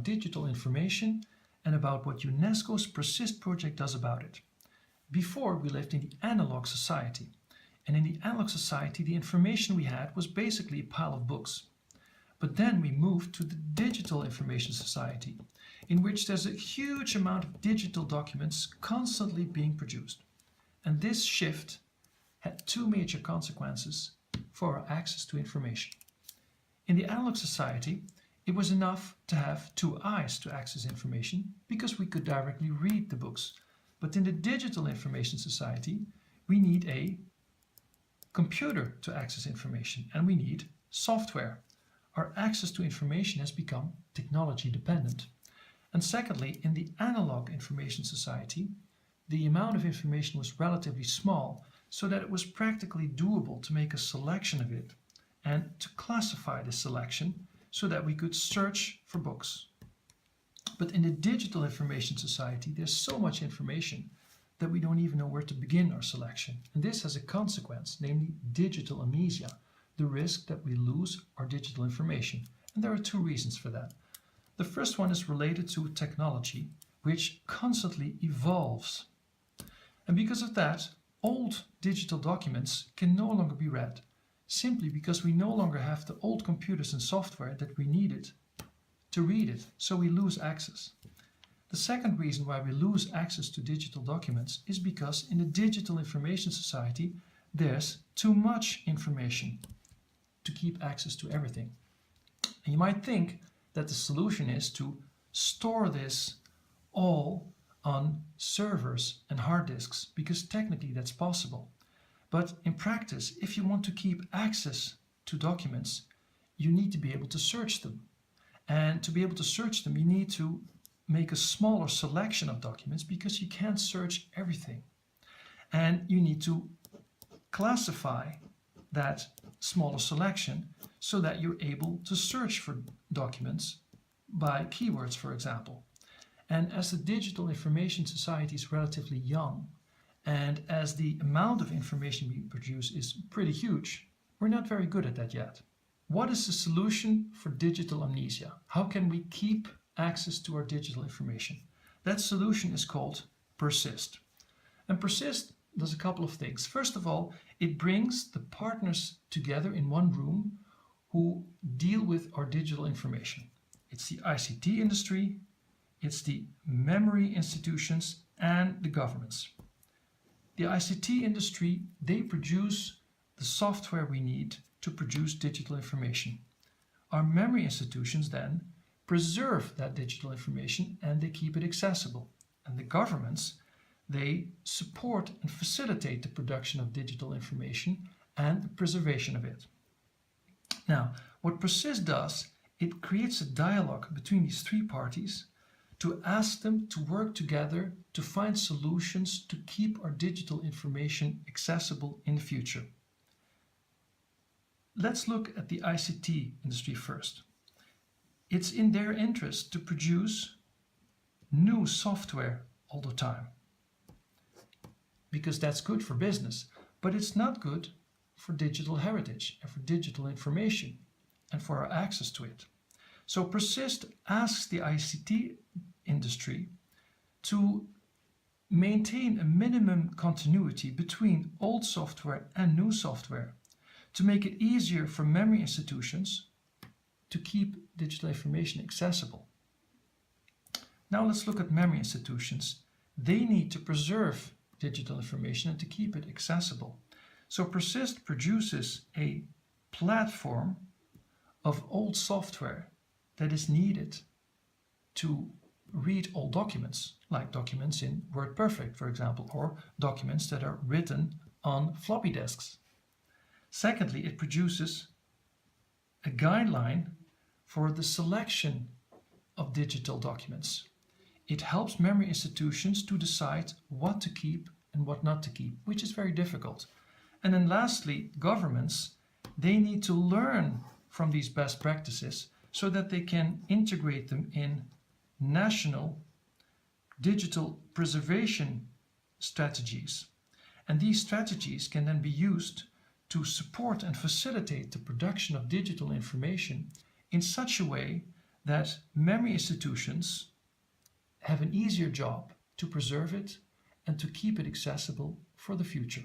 digital information and about what UNESCO's Persist project does about it. Before, we lived in the analog society, and in the analog society the information we had was basically a pile of books. But then we moved to the digital information society, in which there's a huge amount of digital documents constantly being produced. And this shift had two major consequences for our access to information. In the analog society, it was enough to have two eyes to access information because we could directly read the books. But in the digital information society, we need a computer to access information, and we need software. Our access to information has become technology dependent. And secondly, in the analog information society, the amount of information was relatively small, so that it was practically doable to make a selection of it and to classify the selection so that we could search for books. But in the digital information society, there's so much information that we don't even know where to begin our selection. And this has a consequence, namely digital amnesia, the risk that we lose our digital information. And there are two reasons for that. The first one is related to technology, which constantly evolves. And because of that, old digital documents can no longer be read, simply because we no longer have the old computers and software that we needed to read it, so we lose access. The second reason why we lose access to digital documents is because in the digital information society there's too much information to keep access to everything. And you might think that the solution is to store this all on servers and hard disks, because technically that's possible. But in practice, if you want to keep access to documents, you need to be able to search them. And to be able to search them, you need to make a smaller selection of documents because you can't search everything. And you need to classify that smaller selection so that you're able to search for documents by keywords, for example. And as the digital information society is relatively young, and as the amount of information we produce is pretty huge, we're not very good at that yet. What is the solution for digital amnesia? How can we keep access to our digital information? That solution is called Persist. And Persist does a couple of things. First of all, it brings the partners together in one room who deal with our digital information. It's the ICT industry, it's the memory institutions, and the governments. The ICT industry, they produce the software we need to produce digital information. Our memory institutions then preserve that digital information and they keep it accessible. And the governments, they support and facilitate the production of digital information and the preservation of it. Now, what Persist does, it creates a dialogue between these three parties to ask them to work together to find solutions to keep our digital information accessible in the future. Let's look at the ICT industry first. It's in their interest to produce new software all the time, because that's good for business, but it's not good for digital heritage and for digital information and for our access to it. So Persist asks the ICT industry to maintain a minimum continuity between old software and new software, to make it easier for memory institutions to keep digital information accessible. Now let's look at memory institutions. They need to preserve digital information and to keep it accessible. So Persist produces a platform of old software that is needed to read old documents, like documents in WordPerfect, for example, or documents that are written on floppy disks. Secondly, it produces a guideline for the selection of digital documents. It helps memory institutions to decide what to keep and what not to keep, which is very difficult. And then lastly, governments, they need to learn from these best practices so that they can integrate them in national digital preservation strategies. And these strategies can then be used to support and facilitate the production of digital information in such a way that memory institutions have an easier job to preserve it and to keep it accessible for the future.